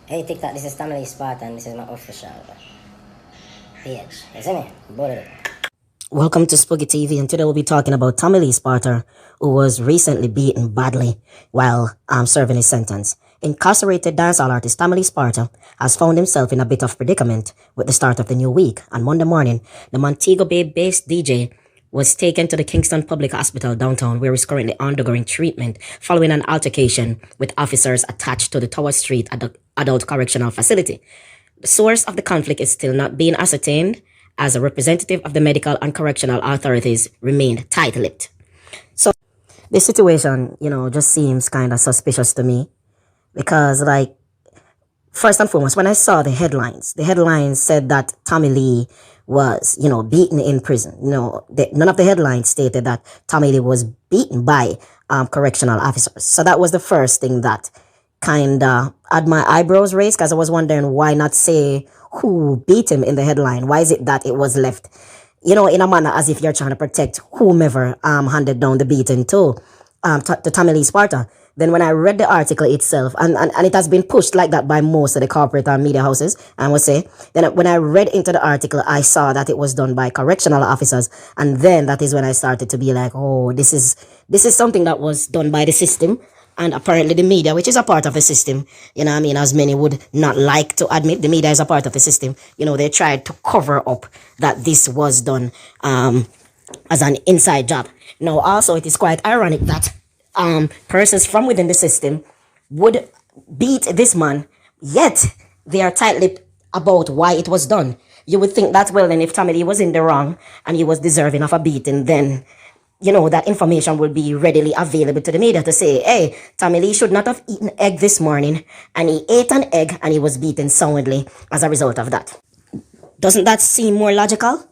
Hey TikTok, this is Lee Sparta and this is my official page. You see me? Bullet it. Welcome to Spooky TV, and today we'll be talking about Lee Sparta, who was recently beaten badly while serving his sentence. Incarcerated dancehall artist Lee Sparta has found himself in a bit of predicament with the start of the new week. On Monday morning, the Montego Bay-based DJ was taken to the Kingston Public Hospital downtown, where he's currently undergoing treatment following an altercation with officers attached to the Tower Street Adult Correctional Facility. The source of the conflict is still not being ascertained, as a representative of the medical and correctional authorities remained tight-lipped. So this situation, just seems kind of suspicious to me because, first and foremost, when I saw the headlines said that Tommy Lee was, beaten in prison. None of the headlines stated that Tommy Lee was beaten by correctional officers. So that was the first thing that kind of had my eyebrows raised, because I was wondering why not say who beat him in the headline. Why is it that it was left, in a manner as if you're trying to protect whomever handed down the beating to Tommy Lee Sparta. Then when I read the article itself, and it has been pushed like that by most of the corporate media houses, I would say, then when I read into the article, I saw that it was done by correctional officers. And then that is when I started to be like, oh, this is something that was done by the system. And apparently the media, which is a part of the system, as many would not like to admit, the media is a part of the system. They tried to cover up that this was done as an inside job. Now, also, it is quite ironic that persons from within the system would beat this man, yet they are tight-lipped about why it was done. You would think that, well, then if Tommy Lee was in the wrong and he was deserving of a beating, then that information will be readily available to the media to say, hey, Tommy Lee should not have eaten egg this morning, and he ate an egg and he was beaten soundly as a result of that. Doesn't that seem more logical?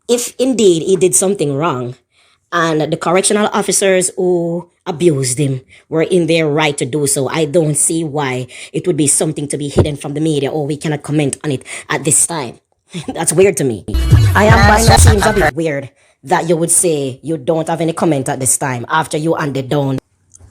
If indeed he did something wrong, and the correctional officers who abused him were in their right to do so, I don't see why it would be something to be hidden from the media, or we cannot comment on it at this time. That's weird to me. I am finding it seems a bit weird that you would say you don't have any comment at this time after you handed down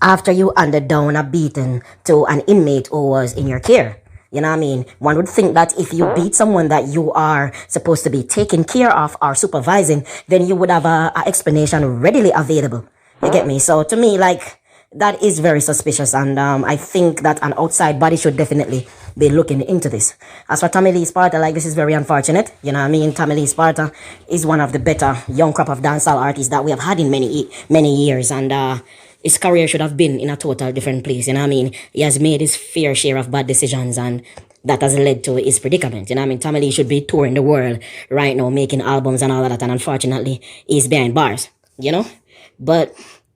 a beating to an inmate who was in your care. One would think that if you beat someone that you are supposed to be taking care of or supervising, then you would have a explanation readily available. You get me? So to me, that is very suspicious, and I think that an outside body should definitely be looking into this. As for Tommy Lee Sparta, this is very unfortunate. Tommy Lee Sparta is one of the better young crop of dancehall artists that we have had in many years, and his career should have been in a total different place. He has made his fair share of bad decisions, and that has led to his predicament. Tommy Lee should be touring the world right now, making albums and all of that, and unfortunately, he's behind bars. But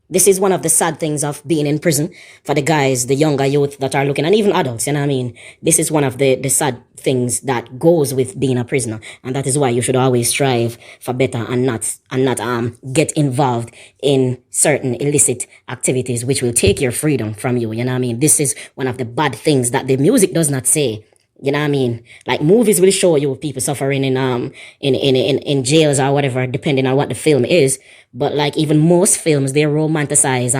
this is one of the sad things of being in prison for the guys, the younger youth that are looking, and even adults, This is one of the sad things that goes with being a prisoner. And that is why you should always strive for better and not get involved in certain illicit activities which will take your freedom from you. This is one of the bad things that the music does not say. Movies will show you people suffering in jails or whatever, depending on what the film is. But even most films, they romanticize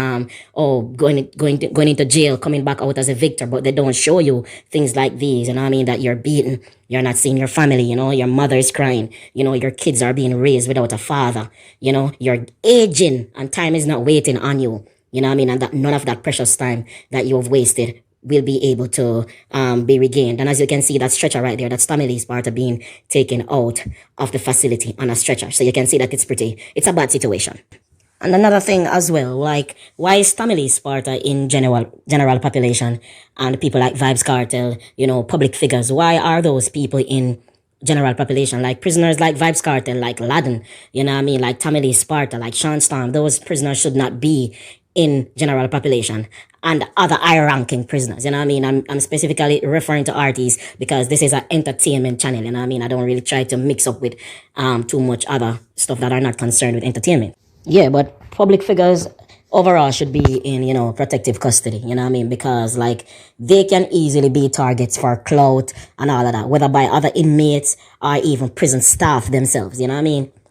going into jail, coming back out as a victor, but they don't show you things like these. That you're beaten, you're not seeing your family. Your mother is crying. Your kids are being raised without a father. You're aging, and time is not waiting on you. And that none of that precious time that you have wasted will be able to be regained. And as you can see, that stretcher right there, that's Tommy Lee Sparta being taken out of the facility on a stretcher. So you can see that it's a bad situation. And another thing as well, why is Tommy Lee Sparta in general population, and people like Vybz Kartel, public figures, why are those people in general population? Prisoners like Vybz Kartel, like Laden, like Tommy Lee Sparta, like Sean Storm, those prisoners should not be in general population, and other high-ranking prisoners. I'm specifically referring to artists because this is an entertainment channel. I don't really try to mix up with too much other stuff that are not concerned with entertainment. Yeah, but public figures overall should be in, protective custody, because they can easily be targets for clout and all of that, whether by other inmates or even prison staff themselves,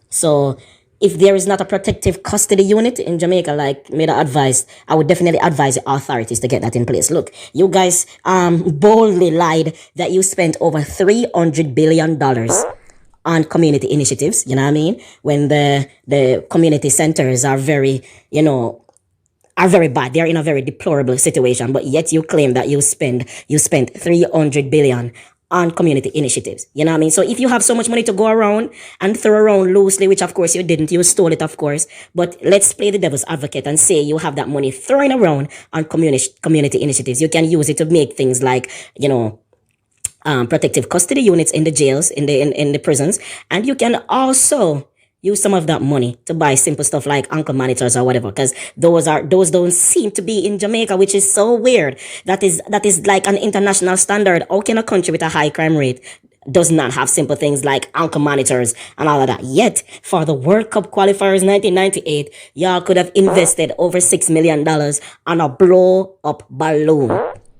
So if there is not a protective custody unit in Jamaica, like made advised, I would definitely advise the authorities to get that in place. Look, you guys boldly lied that you spent over $300 billion on community initiatives, you know what I mean? When the community centers are very, are very bad. They're in a very deplorable situation, but yet you claim that you spent 300 billion on community initiatives. You know what I mean? So if you have so much money to go around and throw around loosely, which of course you didn't, you stole it, of course, but let's play the devil's advocate and say you have that money thrown around on community initiatives. You can use it to make things like, protective custody units in the jails, in the prisons, and you can also use some of that money to buy simple stuff like ankle monitors or whatever, because those don't seem to be in Jamaica, which is so weird. That is like an international standard. How can a country with a high crime rate does not have simple things like ankle monitors and all of that? Yet, for the World Cup qualifiers 1998, y'all could have invested over $6 million on a blow-up balloon,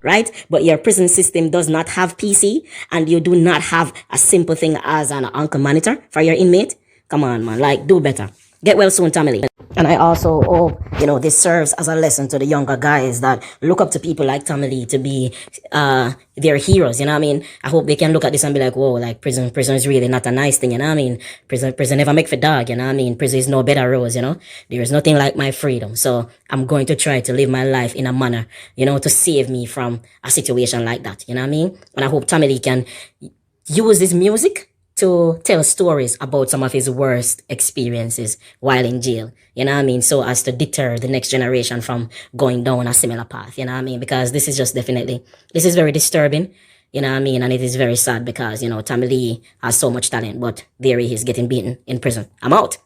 right? But your prison system does not have PC, and you do not have a simple thing as an ankle monitor for your inmate. Come on, man. Like, do better. Get well soon, family. And I also hope, this serves as a lesson to the younger guys that look up to people like Tommy Lee to be their heroes, you know what I mean? I hope they can look at this and be like, whoa, like prison is really not a nice thing, you know what I mean? Prison never make for dog, you know what I mean? Prison is no better rose, There is nothing like my freedom. So I'm going to try to live my life in a manner, to save me from a situation like that, you know what I mean? And I hope Tommy Lee can use this music to tell stories about some of his worst experiences while in jail, you know what I mean? So as to deter the next generation from going down a similar path, you know what I mean? Because this is very disturbing, you know what I mean? And it is very sad because, Tommy Lee has so much talent, but there he is getting beaten in prison. I'm out.